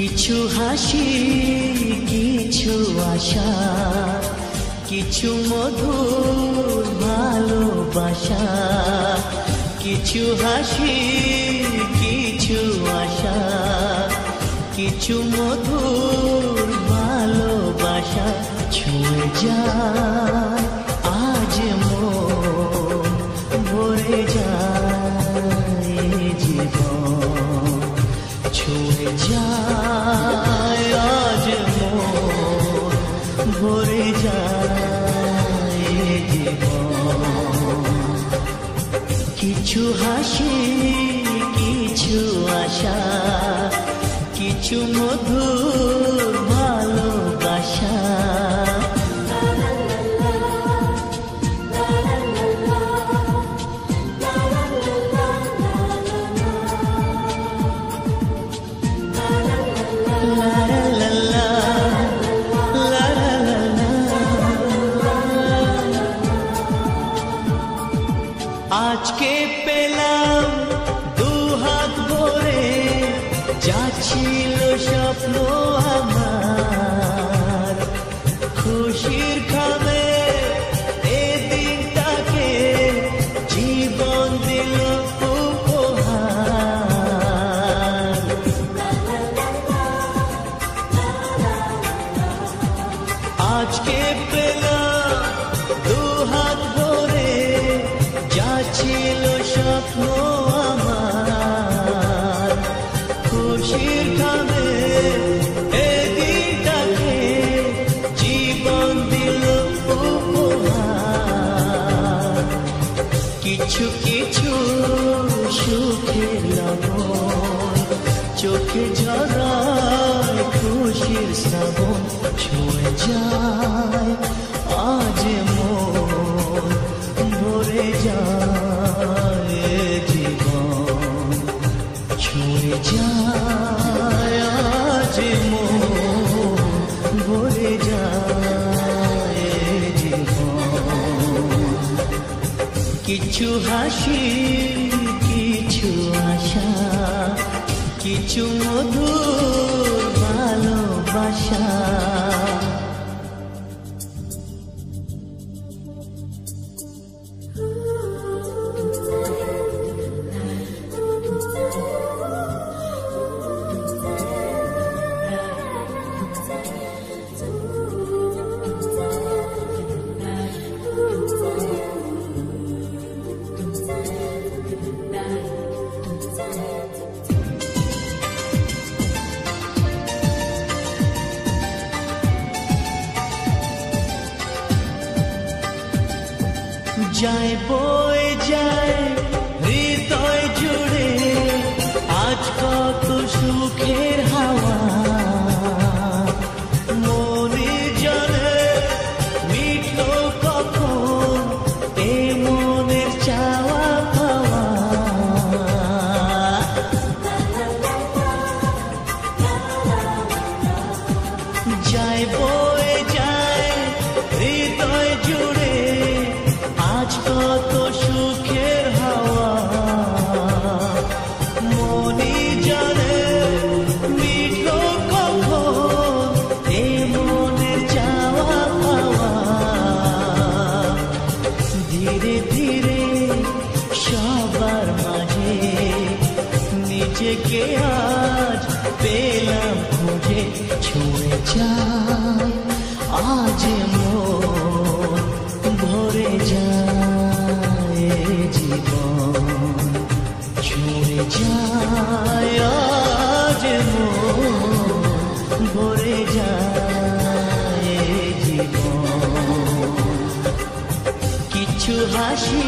কিছু হাসি কিছু আশা কিছু মধুর ভালোবাসা কিছু হাসি কিছু আশা কিছু মধুর ভালোবাসা ছুঁয়ে যায় আজ মন ভরে যায় জীবন ছুঁয়ে যায় আজ মন ভরে যায় জীবন কিছু হাসি কিছু আশা কিছু মধুর ভালোবাসা আজকে পেলাম দুহাত ভরে যাচ্ছিল স্বপ্ন আমার খুশির খামে এ দিনটাকে জীবন দিল উপহার আজকে পেলাম দুহাত ভরে ছিল স্বপ্ন আমার খুশির খামে এদিনটাকে জীবন দিল উপহার কিছু কিছু সুখের লবণ চোখে ঝরায় খুশির শ্রাবণ ছুঁয়ে যায় আজ মন ভরে যায় জীবন ছুঁয়ে যায় আজ মন ভরে যায় জীবন কিছু হাসি কিছু আশা কিছু মধুর ভালোবাসা যায় বয়ে যায় হৃদয় জুড়ে আজ কত সুখের হাওয়া মনে জলে মিঠো কখন এ মনের চাওয়া পাওয়া যায় বয়ে যায় হৃদয় জুড়ে আজ কত সুখের হাওয়া মনি জানে মিঠো কখন এ মনের চাওয়া পাওয়া ধীরে ধীরে সবার মাঝে নিজেকে আজ পেলাম খুঁজে ছুঁয়ে যায় আজ মন ভরে যায় জীবন ছুঁয়ে যায় আজ মন ভরে যায় জীবন কিছু হাসি